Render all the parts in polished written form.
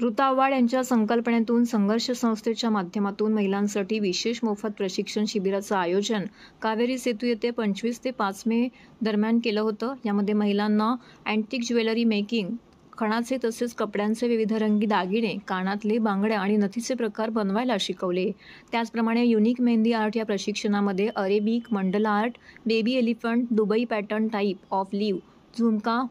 ऋता आव्हाड यांच्या संकल्पनेतून संघर्ष संस्थेच्या माध्यमातून महिलांसाठी विशेष मोफत प्रशिक्षण शिबिराचं आयोजन कावेरी सेतू येथे 25 ते 5 मे दरम्यान केलं होतं। यामध्ये महिलांना अँटिक ज्वेलरी मेकिंग, खणाचे तसेच कपड्यांचे विविध रंगी दागिने, कानातले, बांगड्या आणि नथीचे प्रकार बनवायला शिकवले। त्याचप्रमाणे युनिक मेहंदी आर्ट या प्रशिक्षणामध्ये Arabic, mandala art, baby elephant, Dubai pattern type of leave, झुमका,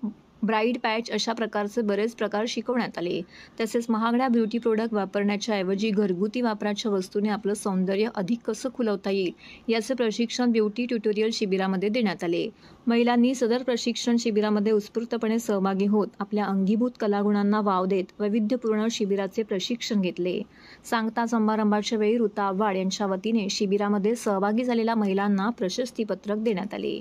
ब्राईड पॅच अशा प्रकारचे बरेच प्रकार शिकवण्यात आले। तसेच महागड्या ब्युटी प्रोडक्ट वापरण्याच्या ऐवजी घरगुती वापराच्या वस्तूने आपलं सौंदर्य अधिक कसं खुलवता येईल याचे प्रशिक्षण ब्युटी ट्युटोरियल शिबिरामध्ये देण्यात आले। महिलांनी सदर प्रशिक्षण शिबिरामध्ये उत्स्फूर्तपणे सहभागी होत आपल्या अंगीभूत कलागुणांना वाव देत वैविध्यपूर्ण शिबिराचे प्रशिक्षण घेतले। सांगता समारंभाच्या वेळी ऋता आव्हाड यांच्या वतीने शिबिरामध्ये सहभागी झालेल्या महिलांना प्रशस्तीपत्रक देण्यात आले।